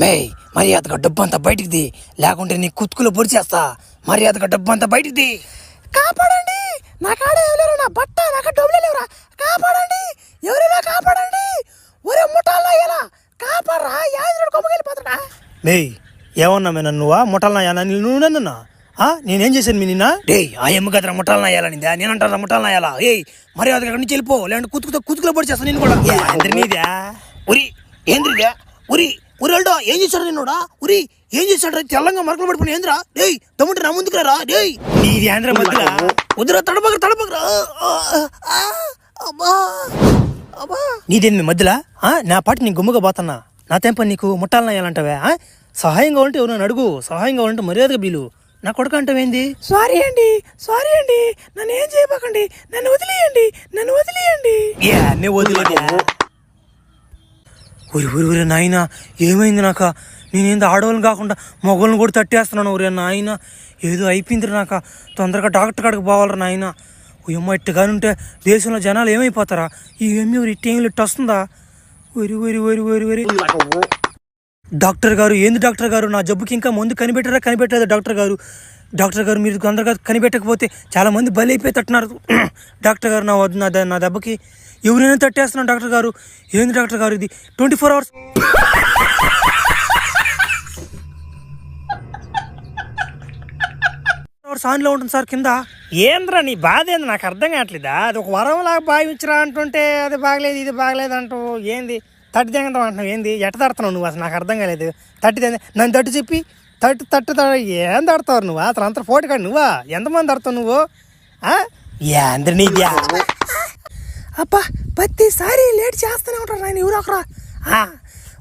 మేయ్ మర్యాదగా డబ్బు అంతా బయటికి ది, లేకుంటే నీ కుతుకులో పొడి చేస్తా. మర్యాదగా డబ్బు అంతా బయటికి ది. కాపాడండి, నా కాడ ఎవరు, నా బట్ట నాకు డబ్బులు లేవురా, కాపాడండి, ఎవరైనా కాపాడండి, ఒరే ముఠాల్లో ఎలా కాపాడరా, యాదరుడు కొమ్మకెళ్ళిపోతాడా. మేయ్ ఏమన్నా మే నన్నువా ముఠాలనాయాలా నువ్వు నన్ను? నేనేం చేశాను మీ నిన్న? డే ఆ ఎమ్మ కదరా ముఠాలనాయాలనిందా, నేనంటారా ముఠాలనాయాలా? ఏయ్ మర్యాదగా అక్కడి నుంచి వెళ్ళిపో, లేదంటే కుతుకులో పొడి చేస్తాను నేను కూడా. నీదే ఉరి ఏంద్రిదే ఉరి ఉరిల్డో ఏం చేశాడు నిన్నోడా? ఉరి ఏం చేశాడు? తెల్లంగా మరకలు పడిపోయి ఏంద్రా? డేయ్ దమ్ముంటే నా ముందుకు రా. డేయ్ నీది ఆంధ్ర మధ్యలో వద్దురా, తడపకరా. నీదేంది మధ్యలో? నా పాటి నీ గుమ్మగా పోతున్నా, నా తెంప నీకు ముట్టాలనాయాలంటావే? సహాయంగా ఉంటే ఎవరు అడుగు, సహాయంగా ఉంటే మర్యాదగా బీలు. నా కొడుకు అంటావేంది? సారీ అండి నన్ను ఏం చేయబాకండి, నన్ను వదిలేయండి. నేను వదిలేదా? ఊరి నాయన ఏమైంది నాక? నేనేందో ఆడవాళ్ళని కాకుండా మగవాళ్ళని కూడా తట్టేస్తున్నాను. ఊరే నాయన ఏదో అయిపోయింది నాక, తొందరగా డాక్టర్ కాడికి పోవాలరా నాయన. అమ్మ ఇట్టుగాని ఉంటే దేశంలో జనాలు ఏమైపోతారా? ఈ ఊరి ఇట్టేం ఇట్టు వస్తుందా? ఊరి డాక్టర్ గారు ఏంది డాక్టర్ గారు, నా జబ్బుకి ఇంకా ముందు కనిపెట్టలేదు డాక్టర్ గారు మీరు తొందరగా కనిపెట్టకపోతే చాలా మంది బలి అయిపోయి తట్టున్నారు. డాక్టర్ గారు నా దెబ్బకి ఎవరైనా తట్టేస్తున్నాను డాక్టర్ గారు. ఏంది డాక్టర్ గారు ఇది 24 hours ఆన్లో ఉంటుంది సార్ కింద. ఏంద్రా నీ బాధ ఏంది నాకు అర్థం కావట్లేదా? అది ఒక వరంలాగా భావించరా అంటుంటే అది బాగలేదు ఇది బాగలేదు అంటూ ఏంది తట్టి తెగడం అంటున్నావు? ఏంది ఎట్ట తడుతున్నావు నువ్వు? అసలు నాకు అర్థం కాలేదు. నన్ను తట్టు చెప్పి తట్టు ఏం తడతావు నువ్వు? అసలు అంత ఫోటో కాదు నువ్వా? ఎంతమంది తడతావు నువ్వు? ఏంద్ర నీది? అబ్బా ప్రతిసారి లేట్ చేస్తూనే ఉంటారు ఆయన ఎవరో ఒకరా.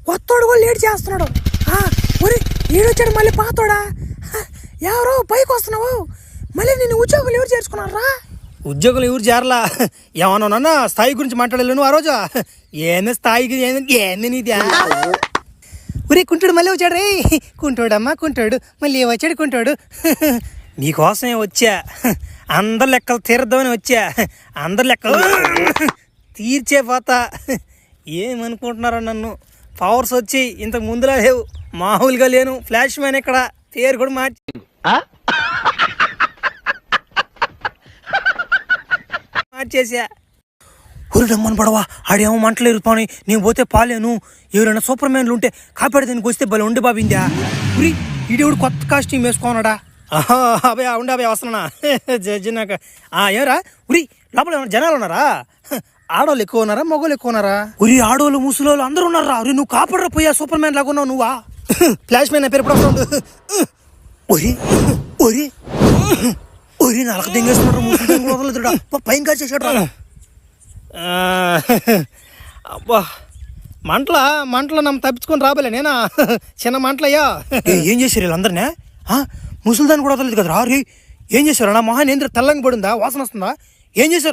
కొత్తోడు కూడా లేట్ చేస్తున్నాడు. ఒరే ఈడొచ్చాడు మళ్ళీ పాతోడా. ఎవరో పైకి వస్తున్నావు, మళ్ళీ నేను ఉద్యోగులు ఎవరు చేర్చుకున్నారా? ఉద్యోగులు ఎవరు చేరలా? ఏమన్నా స్థాయి గురించి మాట్లాడలేవు నువ్వు ఆ రోజు? ఏంది స్థాయికి ఏంది నీది? ఒరే కుంటాడు మళ్ళీ వచ్చాడు రే. కుంటాడమ్మా కుంటాడు, మళ్ళీ వచ్చాడు కుంటాడు. నీకోసమే వచ్చా, అందరు లెక్కలు తీర్దామని వచ్చా. అందరు లెక్కలు తీర్చే పోతా. ఏమనుకుంటున్నారా నన్ను? పవర్స్ వచ్చి ఇంతకు ముందులా లేవు, మామూలుగా లేను. ఫ్లాష్ మ్యాన్ ఇక్కడ పేరు కూడా మార్చేసా. ఊరిడమ్మని పడవా ఆడేమో మంటలేరు పాని, నేను పోతే పాలేను. ఎవరైనా సూపర్ మ్యాన్లు ఉంటే కాపాడే దానికి వస్తే భలే ఉండి బాబిందా. ఉరి ఈడేవుడు కొత్త కాస్ట్యూమ్ వేసుకోనడా? ఉండే వస్తున్నా జడ్జినాక. ఏమరా ఉరి లోపల ఏమన్నా జనాలు ఉన్నారా? ఆడవాళ్ళు ఎక్కువ ఉన్నారా మగవాళ్ళు ఎక్కువ ఉన్నారా? ఉరి ఆడవాళ్ళు ముసలోళ్ళు అందరూ ఉన్నారా? ఉరి నువ్వు కాపాడరా పోయా, సూపర్ మ్యాన్ లాగా ఉన్నావు నువ్వా? ఫ్లాష్ మ్యాన్ పేరు వస్తుంది. ఒరి నలక దింగేస్తున్నాడు, పైన కాల్చేసాడు. అబ్బా మంటలో నమ్మ తప్పించుకొని రాబోలే నేనా? చిన్న మంటలయ్యా. ఏం చేశారు వీళ్ళందరినీ? ముసలిదాన్ని కూడా వదలలేదు కదా రా. ఏం చేశారు? నా మొహాన్ని ఏంద్ర తెల్లంగా పడిందా? వాసన వస్తుందా? ఏం చేశారు?